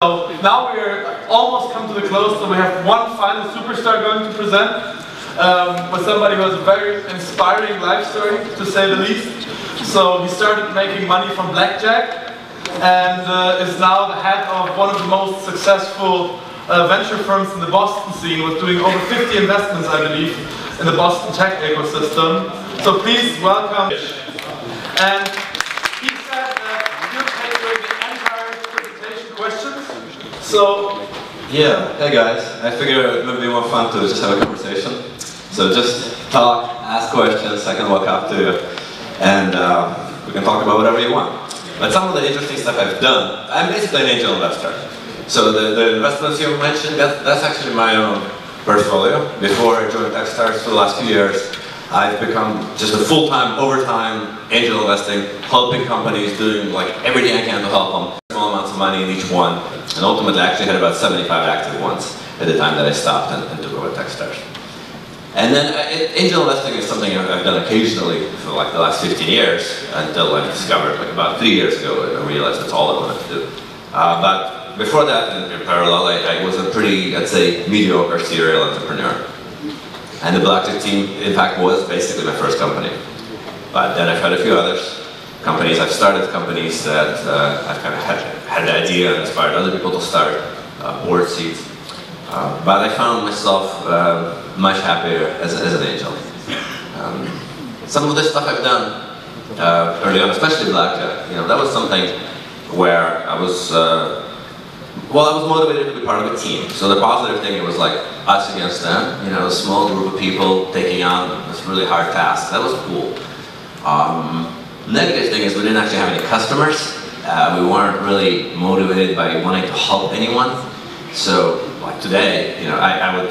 So now we're almost come to the close, so we have one final superstar going to present with somebody who has a very inspiring life story, to say the least. So he started making money from blackjack and is now the head of one of the most successful venture firms in the Boston scene, with doing over 50 investments, I believe, in the Boston tech ecosystem. So please welcome. And he said that you'll take away the entire presentation questions. So yeah, hey guys, I figured it would be more fun to just have a conversation. So just talk, ask questions, I can walk up to you, and we can talk about whatever you want. But some of the interesting stuff I've done, I'm basically an angel investor. So the investments you mentioned, that's actually my own portfolio. Before I joined Techstars for the last few years, I've become just a full-time, overtime angel investing, helping companies, doing like everything I can to help them. Small amounts of money in each one, and ultimately I actually had about 75 active ones at the time that I stopped and took over Techstars. And then angel investing is something I've done occasionally for like the last 15 years, until I discovered like about 3 years ago, I realized that's all I wanted to do. But before that, in parallel, I was a pretty, I'd say, mediocre serial entrepreneur. And the blackjack team, in fact, was basically my first company. But then I've had a few others. Companies, I've started companies that I've kind of had the idea and inspired other people to start, board seats. But I found myself much happier as an angel. Some of the stuff I've done early on, especially blackjack, that was something where I was, I was motivated to be part of a team. So the positive thing, it was like us against them, a small group of people taking on this really hard task. That was cool. Negative thing is we didn't actually have any customers. We weren't really motivated by wanting to help anyone. So, like today, I would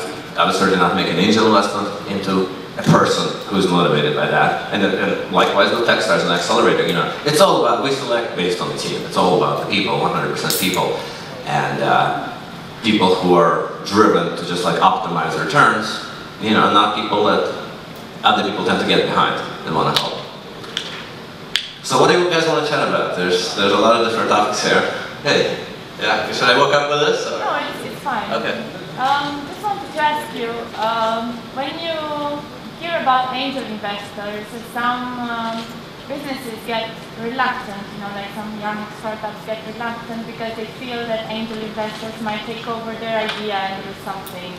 certainly not make an angel investment into a person who's motivated by that. And likewise with Techstars and Accelerator, it's all about, we select based on the team. It's all about the people, 100% people. And people who are driven to just like optimize returns, and not people that other people tend to get behind and want to help. So what do you guys want to chat about? There's a lot of different topics here. Hey, yeah, should I walk up with this? Or? No, it's fine. Okay. Just wanted to ask you, when you hear about angel investors, some businesses get reluctant, like some young startups get reluctant because they feel that angel investors might take over their idea and do something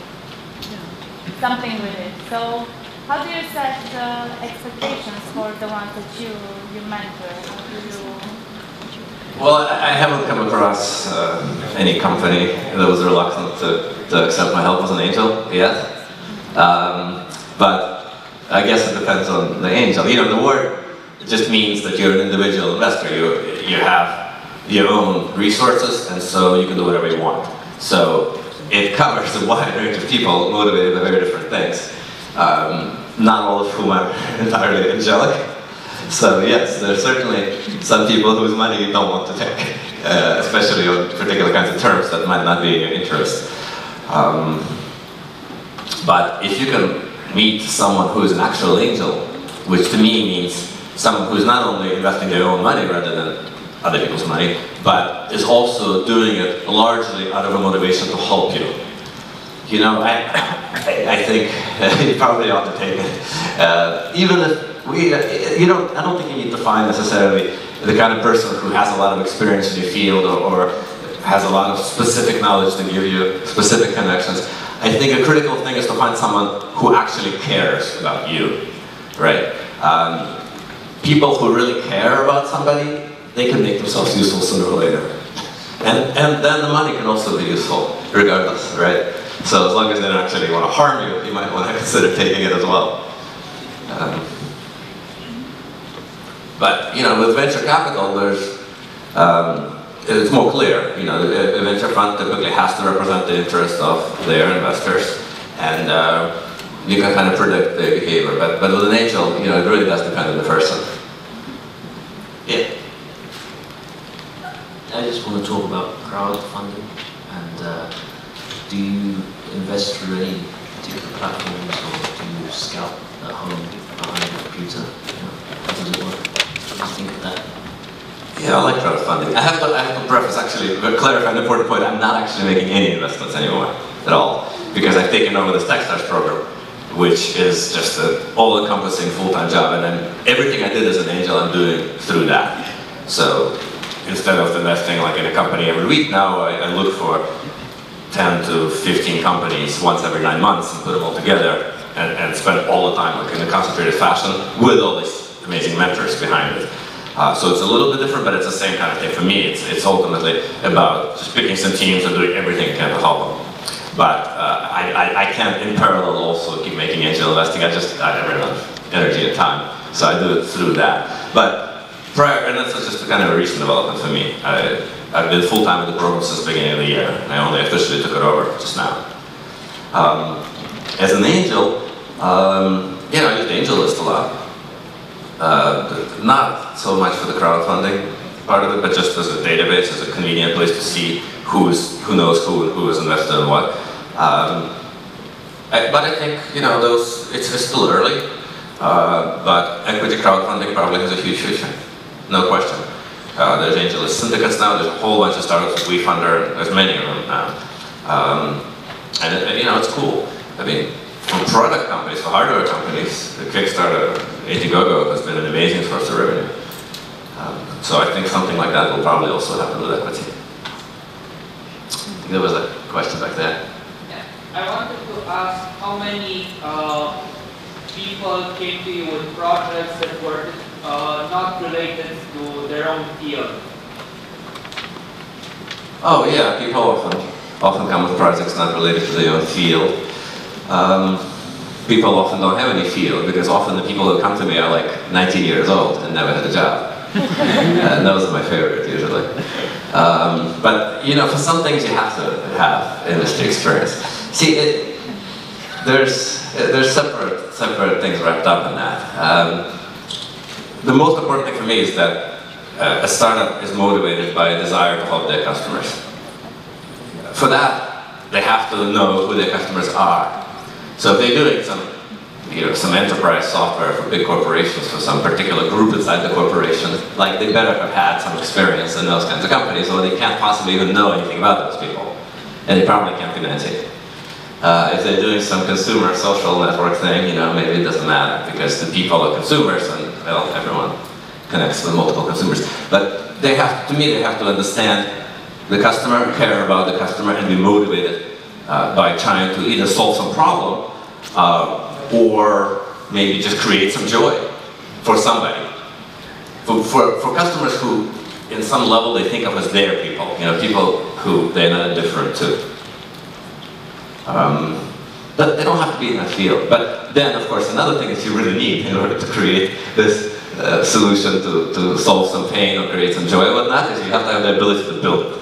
with it. So how do you set expectations for the ones that you mentor? How do you... Well, I haven't come across any company that was reluctant to accept my help as an angel yet. But I guess it depends on the angel. The word just means that you're an individual investor. You have your own resources, and so you can do whatever you want. So it covers a wide range of people motivated by very different things. Not all of whom are entirely angelic. So yes, there's certainly some people whose money you don't want to take, especially on particular kinds of terms that might not be in your interest. But if you can meet someone who is an actual angel, which to me means someone who is not only investing their own money rather than other people's money, but is also doing it largely out of a motivation to help you. I think you probably ought to take it. Even if I don't think you need to find necessarily the kind of person who has a lot of experience in your field or has a lot of specific knowledge to give you specific connections. I think a critical thing is to find someone who actually cares about you, right? People who really care about somebody, they can make themselves useful sooner or later. And then the money can also be useful, regardless, right? So as long as they don't actually want to harm you, you might want to consider taking it as well. But with venture capital, it's more clear. A venture fund typically has to represent the interest of their investors, and you can kind of predict their behavior. But with an angel, it really does depend on the person. Yeah. I just want to talk about crowdfunding, and do you invest through any particular platforms, or do you scout at home behind a computer? How does it work? What do you think of that? Yeah, I like crowdfunding. I have to preface, actually, clarify an important point. I'm not actually making any investments anymore at all, because I've taken over this Techstars program, which is just an all-encompassing full-time job, and then everything I did as an angel, I'm doing through that. So instead of investing like in a company every week now, I look for 10 to 15 companies once every 9 months and put them all together and spend all the time like in a concentrated fashion with all these amazing mentors behind it. So it's a little bit different, but it's the same kind of thing. For me, it's ultimately about just picking some teams and doing everything I can to help them. But I can't in parallel also keep making angel investing. I never have enough energy and time, so I do it through that. But prior, and that's just a kind of a recent development for me. I've been full-time with the program since the beginning of the year, and I only officially took it over just now. As an angel, yeah, I use the angel list a lot. Not so much for the crowdfunding part of it, but just as a database, as a convenient place to see who knows who and who is invested in what. But I think, you know, it's still early, but equity crowdfunding probably has a huge future, no question. There's AngelList syndicates now, there's a whole bunch of startups with WeFunder, there's many of them now. And you know, it's cool. I mean, for product companies, for hardware companies, the Kickstarter, Indiegogo has been an amazing source of revenue. So I think something like that will probably also happen with equity. There was a question back there. Yeah. I wanted to ask how many people came to you with projects that were not related to their own field? Oh yeah, people often come with projects not related to their own field. People often don't have any field, because often the people who come to me are like 19 years old and never had a job. And those are my favorite usually. But you know, for some things you have to have industry experience. See, there's separate things wrapped up in that. The most important thing for me is that a startup is motivated by a desire to help their customers. For that, they have to know who their customers are. So if they're doing some enterprise software for big corporations, for some particular group inside the corporation, like they better have had some experience in those kinds of companies, or they can't possibly even know anything about those people. And they probably can't finance it. If they're doing some consumer social network thing, you know, maybe it doesn't matter, because the people are consumers, and well, everyone connects with multiple consumers. But they have, to me, they have to understand the customer, care about the customer, and be motivated by trying to either solve some problem or maybe just create some joy for somebody. For customers who, in some level, they think of as their people, you know, people who they're not indifferent to. But they don't have to be in that field. But then, of course, another thing that you really need in order to create this solution to solve some pain or create some joy and whatnot is you have to have the ability to build it.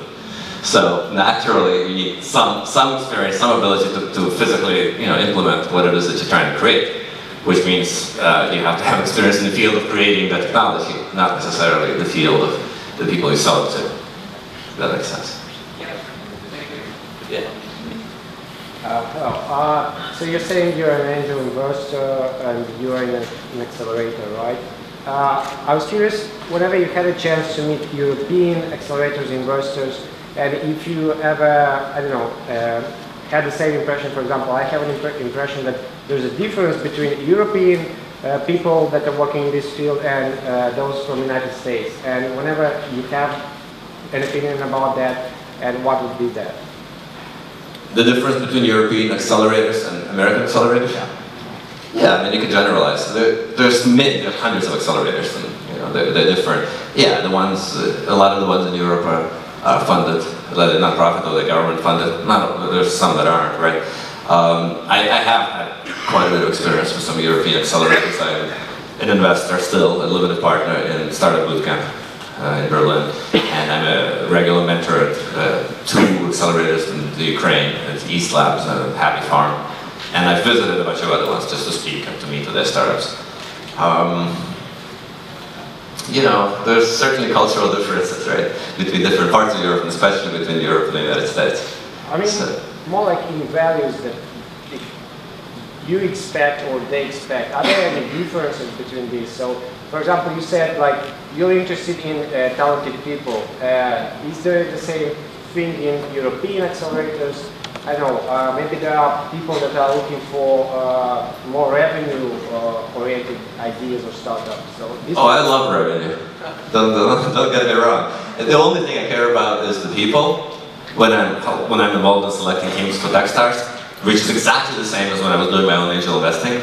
So naturally, you need some experience, some ability to physically, you know, implement what it is that you're trying to create, which means you have to have experience in the field of creating the technology, not necessarily the field of the people you sell it to. If that makes sense. Yeah. Thank you. Yeah. Hello. So you're saying you're an angel investor and you're in an accelerator, right? I was curious, whenever you had a chance to meet European accelerators investors, and if you ever, I don't know, had the same impression. For example, I have an impression that there's a difference between European people that are working in this field and those from the United States. And whenever you have an opinion about that, and what would be that? The difference between European accelerators and American accelerators? Yeah, I mean, you can generalize. There's hundreds of accelerators, and you know, they're different. Yeah, a lot of the ones in Europe are funded, they're not-profit or they're government funded. There's some that aren't, right? I have had quite a bit of experience with some European accelerators. I'm an investor still, a limited partner in Startup Bootcamp in Berlin, and I'm a regular mentor at two accelerators in the Ukraine, at East Labs and Happy Farm. And I've visited a bunch of other ones just to speak and to meet with their startups. You know, there's certainly cultural differences, right, between different parts of Europe, and especially between Europe and the United States. I mean, more like in values that you expect or they expect. Are there any differences between these? So For example, you said like you're interested in talented people. Is there the same thing in European accelerators? I don't know, maybe there are people that are looking for more revenue-oriented ideas or startups. So I love revenue. Don't get me wrong. The only thing I care about is the people. When I'm involved in selecting teams for Techstars, which is exactly the same as when I was doing my own angel investing,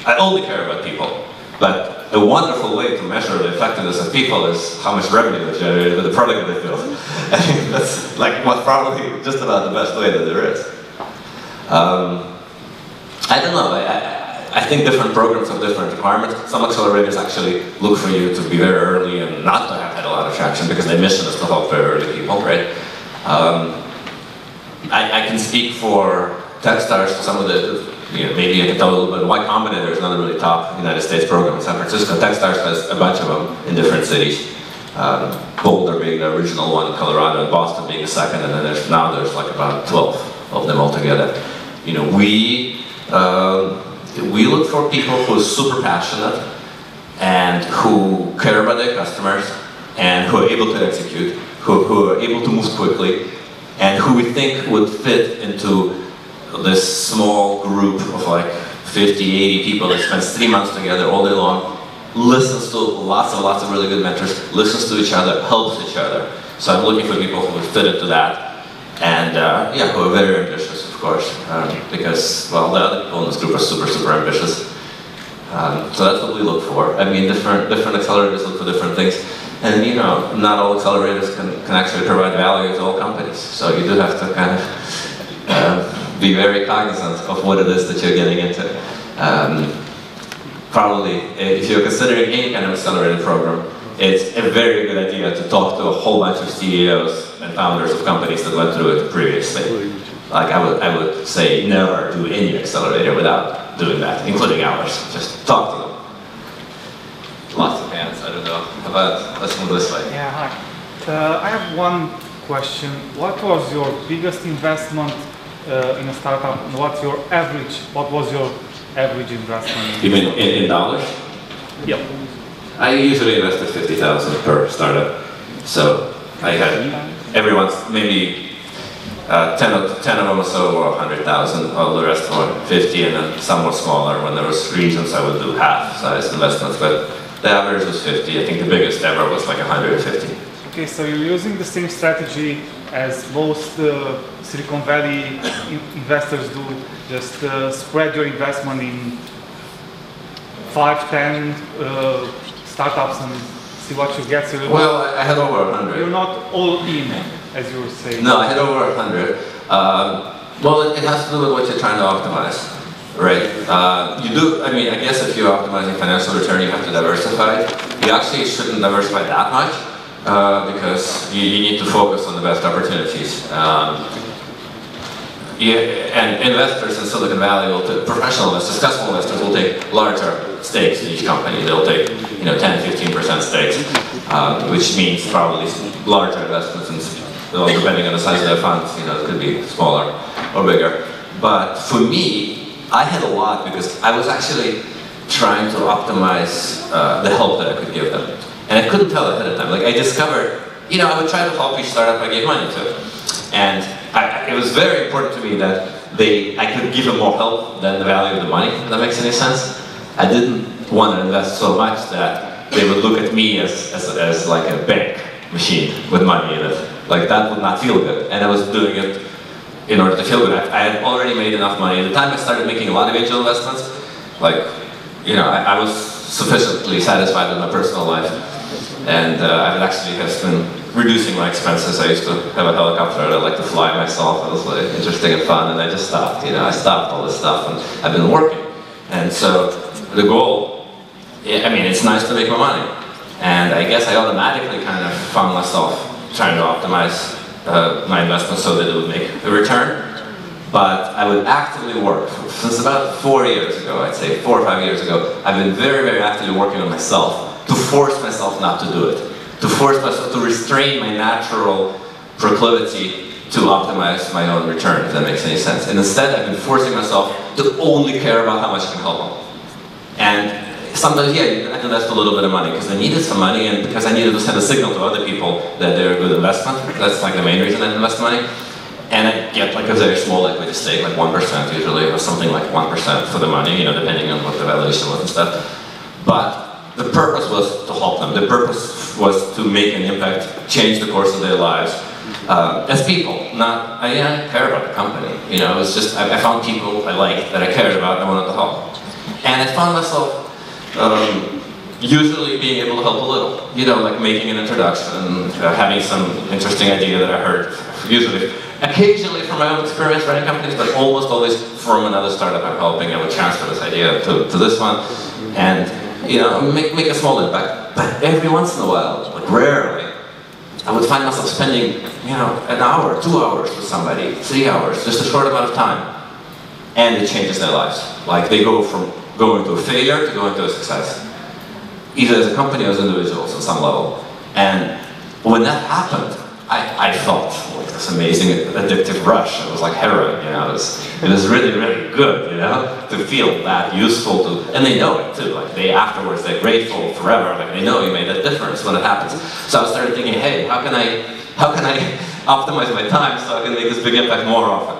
I only care about people. But a wonderful way to measure the effectiveness of people is how much revenue they generated with the product that they built. I mean, that's like what's probably just about the best way that there is. I don't know. I think different programs have different requirements. Some accelerators actually look for you to be very early and not to have had a lot of traction because their mission is to help very early people, right? I can speak for Techstars, for some of the, maybe I can tell a little bit. Y Combinator is another really top United States program in San Francisco. Techstars has a bunch of them in different cities. Boulder being the original one, Colorado, and Boston being the second, and then there's like about 12 of them altogether. We look for people who are super passionate and who care about their customers and who are able to execute, who are able to move quickly, and who we think would fit into this small group of like 50, 80 people that spends 3 months together all day long, listens to lots of really good mentors, listens to each other, helps each other. So I'm looking for people who would fit into that, and who are very ambitious, of course, because, well, the other people in this group are super ambitious. So that's what we look for. I mean, different accelerators look for different things. And not all accelerators can actually provide value to all companies. So you do have to kind of be very cognizant of what it is that you're getting into. Probably, if you're considering any kind of accelerator program, it's a very good idea to talk to a whole bunch of CEOs and founders of companies that went through it previously. Like I would say, never do any accelerator without doing that, including ours. Just talk to them. Lots of hands, I don't know. How about, let's move this way. Yeah, hi. I have one question. What was your biggest investment in a startup, and what was your average investment? You mean in dollars? Yep. I usually invested 50,000 per startup. So I had everyone's maybe 10 of them or so were 100,000, all the rest were 50, and then some were smaller. When there was regions, I would do half-size investments, but the average was 50. I think the biggest ever was like 150. Okay, so you're using the same strategy as most Silicon Valley investors do, just spread your investment in 5, 10 startups and see what you get. So well, I had over 100. You're not all in, as you were saying. No, I had over 100. Well, it has to do with what you're trying to optimize. Right. You do, I mean, I guess if you're optimizing financial return, you have to diversify. You actually shouldn't diversify that much because you need to focus on the best opportunities. And investors in Silicon Valley professional investors, successful investors will take larger stakes in each company. They'll take, 10, 15% stakes, which means probably larger investments, and depending on the size of their funds, it could be smaller or bigger. But for me, I had a lot because I was actually trying to optimize the help that I could give them. And I couldn't tell ahead of time. Like I discovered, I would try to help each startup I gave money to. And it was very important to me that I could give them more help than the value of the money, if that makes any sense. I didn't want to invest so much that they would look at me as like a bank machine with money in it. Like that would not feel good. And I was doing it in order to feel good. I had already made enough money. At the time I started making a lot of angel investments, I was sufficiently satisfied with my personal life. And I actually have been reducing my expenses. I used to have a helicopter that I like to fly myself. It was like interesting and fun, and I just stopped. I stopped all this stuff, and I've been working. And so the goal, it's nice to make more money. And I guess I automatically kind of found myself trying to optimize my investments so that it would make a return. But I would actively work. Since about 4 years ago, I'd say 4 or 5 years ago, I've been very, very actively working on myself to force myself not to do it. To force myself to restrain my natural proclivity to optimize my own return, if that makes any sense. And instead, I've been forcing myself to only care about how much I can help them. And sometimes, yeah, I invest a little bit of money because I needed some money and because I needed to send a signal to other people that they're a good investment. That's like the main reason I invest money. And I get like a very small equity stake, like 1% usually, or something like 1% for the money, you know, depending on what the valuation was and stuff. But the purpose was to help them. The purpose was to make an impact, change the course of their lives. As people, not, I care about the company, you know, it was just, I found people I liked, that I cared about, and I wanted to help. And I found myself usually being able to help a little, you know, like making an introduction, having some interesting idea that I heard, usually, occasionally from my own experience running companies, but almost always from another startup I'm helping. I would transfer this idea to this one, and, you know, make a small impact. But every once in a while, like rarely, I would find myself spending, you know, an hour, 2 hours with somebody, 3 hours, just a short amount of time. And it changes their lives. Like they go from going to a failure to going to a success. Either as a company or as individuals on some level. And when that happened, I felt like this amazing addictive rush. It was like heroin, you know. It was really, really good, you know, to feel that useful to, and they know it too. Like they afterwards, they're grateful forever. Like they know you made that difference when it happens. So I started thinking, hey, how can I optimize my time so I can make this big impact more often?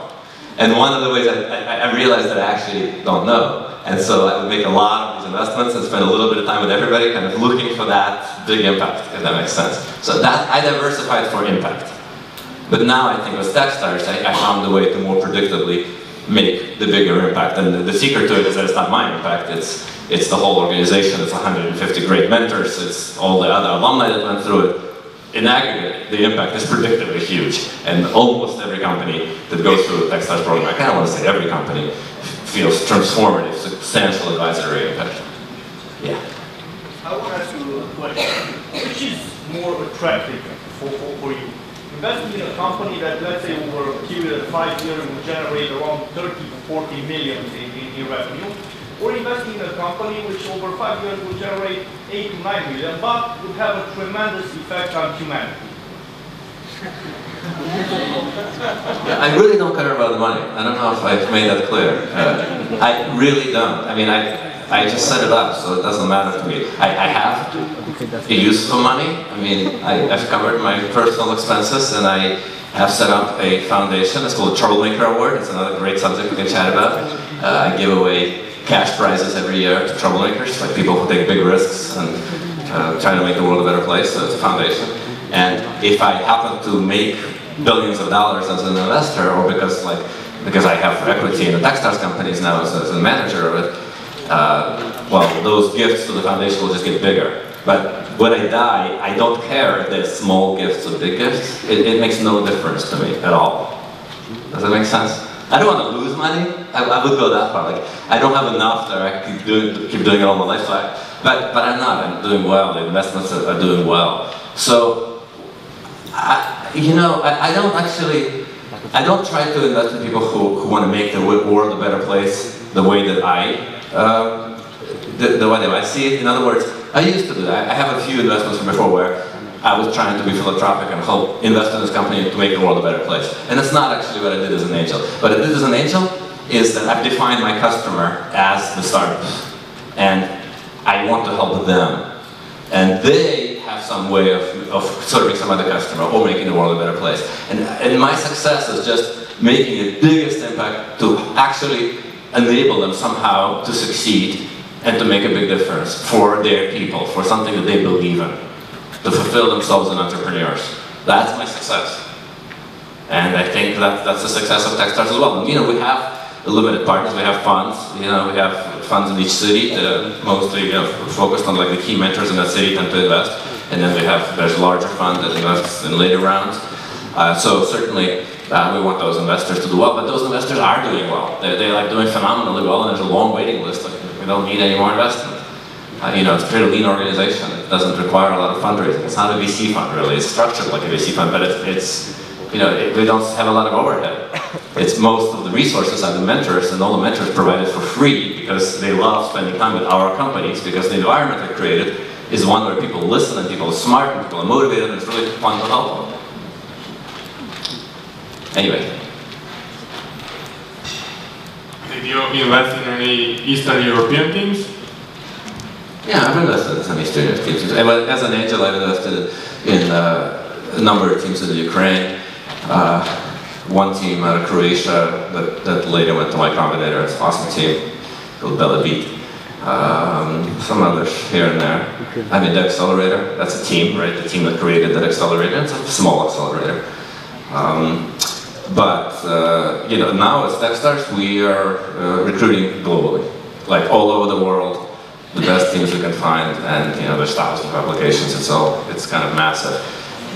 And one of the ways I realized that I actually don't know. And so I would make a lot of these investments and spend a little bit of time with everybody kind of looking for that big impact, if that makes sense. So that, I diversified for impact. But now I think with Techstars, I found a way to more predictably make the bigger impact. And the secret to it is that it's not my impact, it's the whole organization, it's 150 great mentors, it's all the other alumni that went through it. In aggregate, the impact is predictably huge, and almost every company that goes through the Techstars program, I kind of want to say every company, feels transformative, substantial advisory impact. Yeah. I want to ask you a question. Which is more attractive for you? Investing in a company that, let's say, over a period of 5 years will generate around 30 to 40 million in revenue, or investing in a company which over 5 years will generate 8 to 9 million, but would have a tremendous effect on humanity? Yeah, I really don't care about the money. I don't know if I've made that clear. I really don't. I mean, I just set it up, so it doesn't matter to me. I have a use for money. I mean, I've covered my personal expenses, and I have set up a foundation. It's called the Troublemaker Award. It's another great subject we can chat about. I give away cash prizes every year to troublemakers, like people who take big risks and trying to make the world a better place. So it's a foundation. And if I happen to make billions of dollars as an investor, or because I have equity in the Techstars companies now as a manager of it, well, those gifts to the foundation will just get bigger. But when I die, I don't care if they're small gifts or big gifts. It makes no difference to me at all. Does that make sense? I don't want to lose money. I would go that far. Like, I don't have enough that I can keep doing it all my life. But I'm not. I'm doing well. The investments are doing well. So, I don't try to invest in people who want to make the world a better place the way that the way that I see it. In other words, I used to do that. I have a few investments from before where I was trying to be philanthropic and help invest in this company to make the world a better place. And that's not actually what I did as an angel. What I did as an angel is that I've defined my customer as the startups. And I want to help them. And they have some way of serving some other customer or making the world a better place. And my success is just making the biggest impact to actually enable them somehow to succeed and to make a big difference for their people, for something that they believe in, to fulfill themselves as entrepreneurs. That's my success. And I think that's the success of Techstars as well. And, we have limited partners, we have funds, we have funds in each city that mostly focused on like the key mentors in that city tend to invest. And then there's a larger fund that invests in later rounds. So certainly we want those investors to do well, but those investors are doing well. They're like doing phenomenally well, and there's a long waiting list. Like, we don't need any more investment. It's a pretty lean organization. It doesn't require a lot of fundraising. It's not a VC fund really. It's structured like a VC fund, but we don't have a lot of overhead. It's most of the resources are the mentors, and all the mentors provide it for free because they love spending time with our companies, because the environment we created is one where people listen and people are smart and people are motivated, and it's really fun to help them. Anyway. Did you invest in any Eastern European teams? Yeah, I've invested in some Eastern Europe teams. As an angel, I've invested in a number of teams in the Ukraine. One team out of Croatia that later went to my combinator. It's an awesome team called Belabit. Some others here and there. I mean, the Accelerator, that's a team, right? The team that created that accelerator. It's a small accelerator. You know, now as Techstars, we are recruiting globally, like all over the world, the best teams we can find, and you know, there's thousands of applications. It's kind of massive.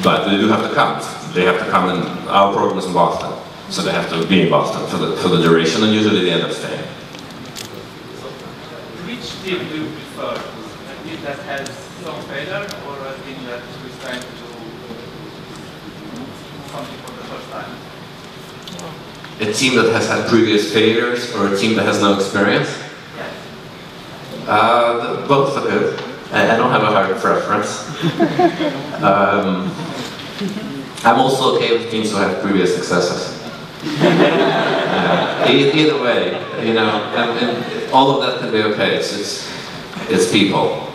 But they do have to come. They have to come, and our program is in Boston, so they have to be in Boston for the duration, and usually they end up staying. Which team do you prefer? A team that has some failure, or a team that is trying to do something for the first time? A team that has had previous failures, or a team that has no experience? Both are good. I don't have a hard preference. I'm also okay with teams who have previous successes. Either way, you know, and all of that can be okay. It's people.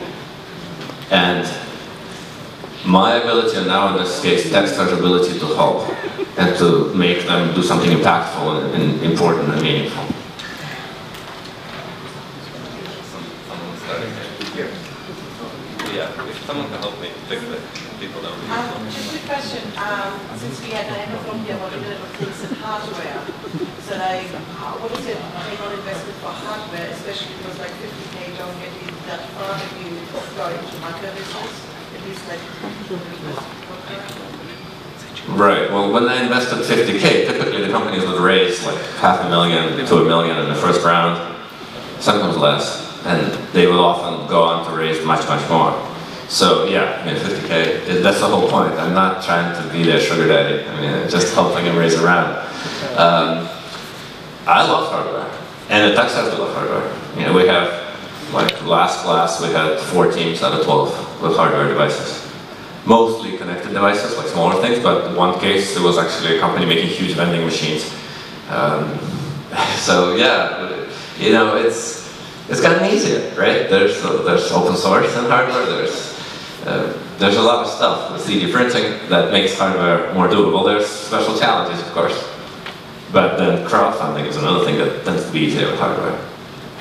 And my ability, and now in this case, Techstars' ability to help and to make them do something impactful and important and meaningful. Yeah, if someone can help me fix it, people don't really Just a question, since we had Diana from here, what are the things in hardware? So like, what is it, return on investment for hardware, especially because like 50K don't get you that far if you go into macro business, at least like Right, well when I invested 50K, typically the companies would raise like $500,000 to $1 million in the first round, sometimes less. And they will often go on to raise much, much more. So yeah, I mean, 50K, that's the whole point. I'm not trying to be their sugar daddy. I mean, just helping them raise a round. I love hardware, and at Techstars we love hardware. You know, we have, like last class, we had 4 teams out of 12 with hardware devices. Mostly connected devices, like smaller things, but in one case, it was actually a company making huge vending machines. So yeah, you know, it's gotten easier, right? There's open source in hardware. There's a lot of stuff with 3D printing that makes hardware more doable. There's special challenges, of course, but then crowdfunding is another thing that tends to be easier with hardware.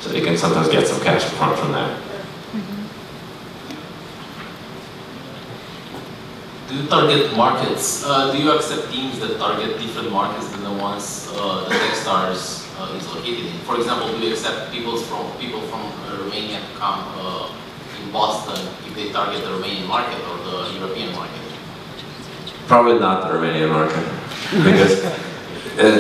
So you can sometimes get some cash upfront from there. Do you target markets? Do you accept teams that target different markets than the ones the Techstars is located in? For example, do you accept people from Romania to come in Boston if they target the Romanian market or the European market? Probably not the Romanian market, because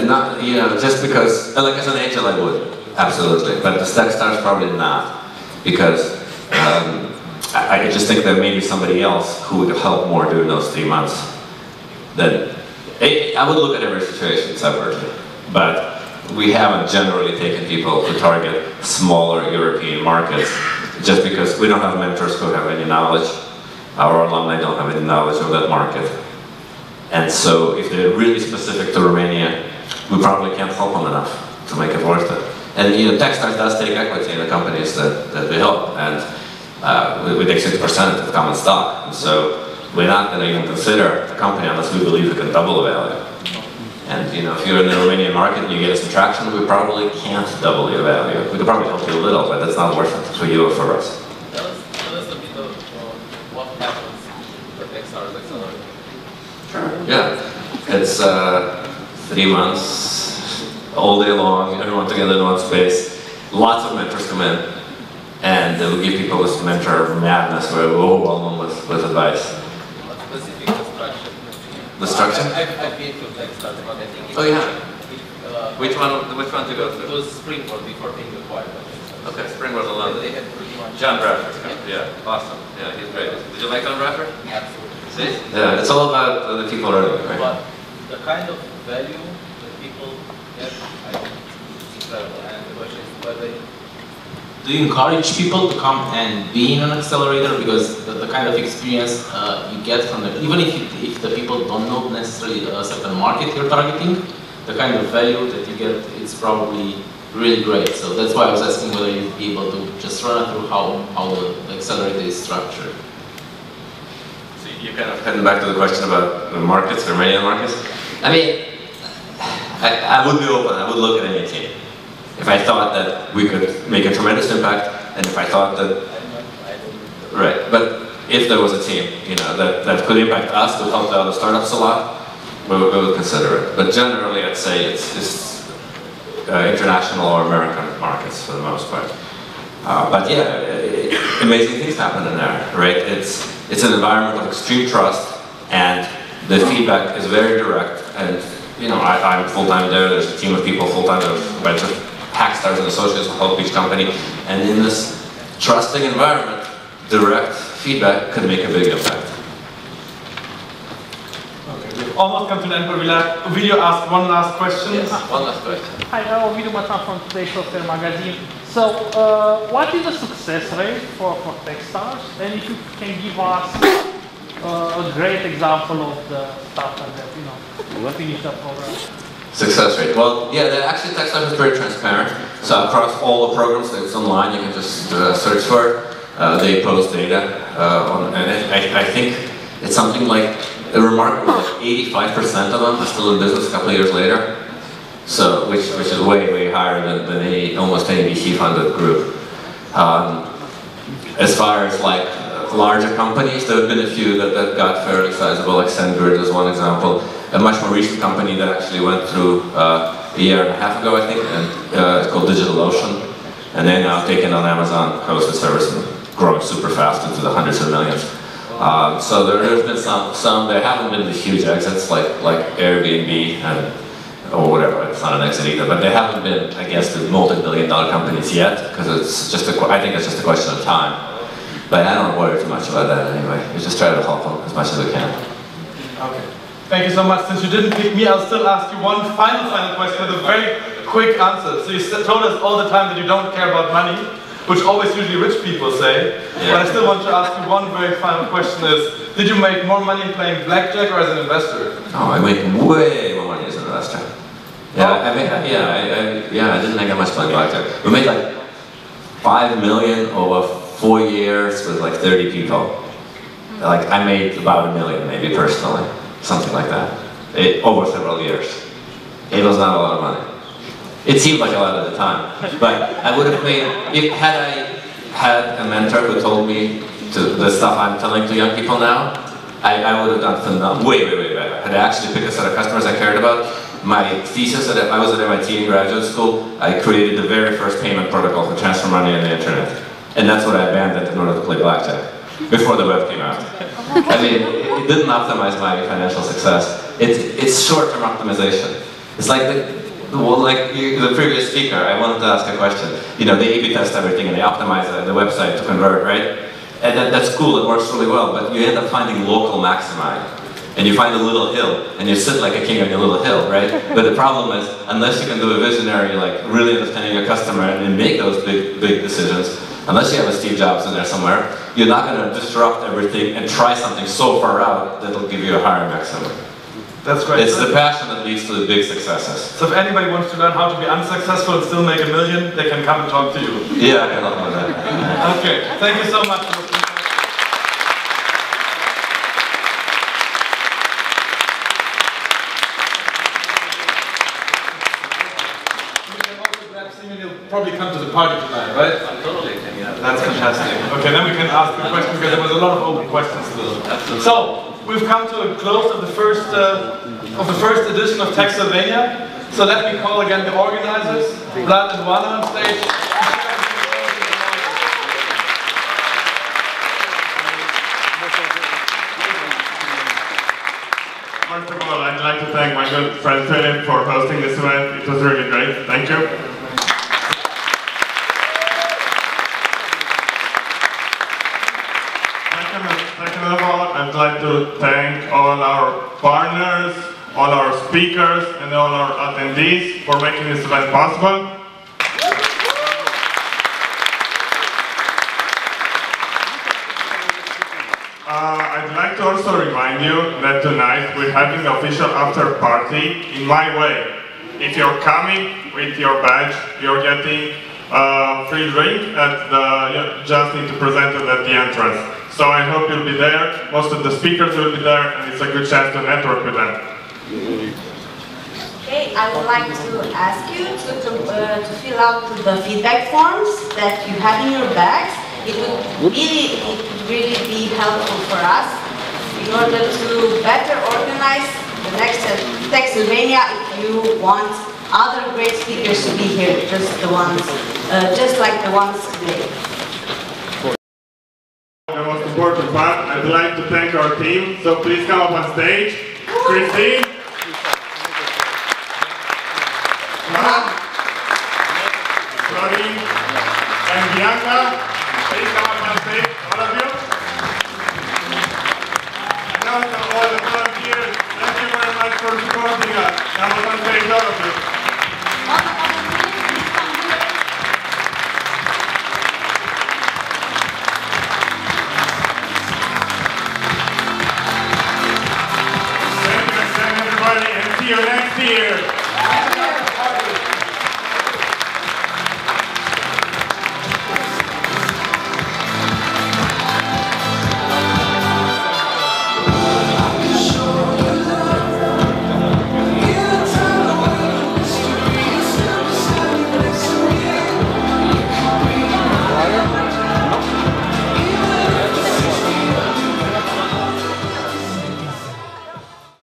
not, you know, just because like as an angel I would absolutely, but the Techstars probably not, because I just think there may be somebody else who would help more during those 3 months. Then I would look at every situation separately, but we haven't generally taken people to target smaller European markets just because we don't have mentors who have any knowledge. Our alumni don't have any knowledge of that market. And so if they're really specific to Romania, we probably can't help them enough to make it worth it. And you know, Techstars does take equity in the companies that we help, and we take 6% of common stock. And so we're not going to even consider a company unless we believe it can double the value. And you know, if you're in the Romanian market and you get some traction, we probably can't double your value. We could probably help you a little, but that's not worth it for you or for us. Tell us a bit of what happens with Techstars Accelerator. Sure. Yeah, it's 3 months, all day long, everyone together in one space. Lots of mentors come in, and they will give people this mentor madness where we overwhelm them with advice. What specific structure? The structure? I've been to Techstars, but I think it's... Oh yeah. Which one to go It through? was Springboard before being acquired. Okay, Springboard London. They had pretty much... John Bradford. Yeah, awesome. Yeah, he's great. Did you like John Bradford? Absolutely. See? Yeah, it's all about the people learning, right? But the kind of value that people get, I think it's incredible. And the question is whether... Do you encourage people to come and be in an accelerator? Because the kind of experience you get from the... Even if the people don't know necessarily a certain market you're targeting, the kind of value that you get, it's probably really great. So that's why I was asking whether you'd be able to just run it through how the accelerator is structured. So you kind of heading back to the question about the markets, the Romanian markets. I mean, I would be open. I would look at any team. If I thought that we could make a tremendous impact, and if I thought that, right, but if there was a team, you know, that could impact us, could help the other startups a lot, we would consider it. But generally, I'd say it's international or American markets for the most part. But yeah, amazing things happen in there, right? It's an environment of extreme trust, and the feedback is very direct. And you know, I'm full-time there. There's a team of people full-time. There's a bunch of Techstars and associates who help each company. And in this trusting environment, direct feedback could make a big impact. Okay, we've almost come to the end, but we'll let Ovidio ask one last question. Yes, one last question. Hi, I'm Ovidio Matan from Today's Software Magazine. So, what is the success rate for Techstars? And if you can give us a great example of the startup that, you know, finished the program. Success rate. Well, yeah, actually Techstars is very transparent. So across all the programs that's online, you can just search for it. They post data, and I think it's something like a remarkable, like 85% of them are still in business a couple of years later. So, which is way higher than almost any VC-funded group. As far as like larger companies, there have been a few that got fairly sizable, like SendGrid is one example. A much more recent company that actually went through a year and a half ago, I think, and it's called DigitalOcean. And they're now taken on Amazon hosted service and growing super fast into the hundreds of millions. So there's been some, there haven't been the huge exits like Airbnb or whatever, it's not an exit either, but they haven't been, I guess, the multi-billion-dollar companies yet, because it's just I think it's just a question of time. But I don't worry too much about that anyway. We just try to help them as much as we can. Okay. Thank you so much. Since you didn't pick me, I'll still ask you one final question with a very quick answer. So you told us all the time that you don't care about money, which always usually rich people say. Yeah. But I still want to ask you one very final question is, did you make more money playing blackjack or as an investor? Oh, I make way more money as an investor. Yeah, I didn't make that much playing blackjack. We made like 5 million over 4 years with like 30 people. Like I made about 1 million maybe personally, something like that, over several years. It was not a lot of money. It seemed like a lot at the time, but I would have made, had I had a mentor who told me the stuff I'm telling to young people now, I would have done phenomenal, way better. Had I actually picked a set of customers I cared about. My thesis, I was at MIT in graduate school, I created the very first payment protocol for transfer money on the internet. And that's what I abandoned in order to play blackjack, before the web came out. I mean, it didn't optimize my financial success. It's short-term optimization. It's like the previous speaker, I wanted to ask a question. You know, they A/B test everything and they optimize the website to convert, right? And that's cool, it works really well, but you end up finding local maximi. And you find a little hill, and you sit like a king on your little hill, right? But the problem is, unless you can do a visionary, like really understanding your customer and make those big decisions, unless you have a Steve Jobs in there somewhere, you're not going to disrupt everything and try something so far out that it'll give you a higher maximum. That's great. It's the passion that leads to the big successes. So if anybody wants to learn how to be unsuccessful and still make $1 million, they can come and talk to you. Yeah, I can help with that. Okay, thank you so much. You'll probably come to the party tonight, right? I'm totally can, yeah. That's fantastic. Okay, then we can ask the question because there was a lot of open questions still. Absolutely. So we've come to a close of the first edition of Techsylvania. So let me call again the organizers, Vlad and Juana on stage. First of all, I'd like to thank my good friend Philip for hosting this event. It was really great. Thank you. Second of all, I'd like to thank all our partners, all our speakers, and all our attendees for making this event possible. I'd like to also remind you that tonight we're having the official after party in my way. if you're coming with your badge, you're getting a free drink at you just need to present it at the entrance. So I hope you'll be there, most of the speakers will be there, and it's a good chance to network with them. Okay, I would like to ask you to fill out the feedback forms that you have in your bags. It would really be helpful for us in order to better organize the next Techsylvania if you want other great speakers to be here, just like the ones today. The most important part, I'd like to thank our team, so please come up on stage. Christine, Florin, and Bianca, please come up on stage, all of you. And also all the volunteers, thank you very much for supporting us. Come up on stage, all of you.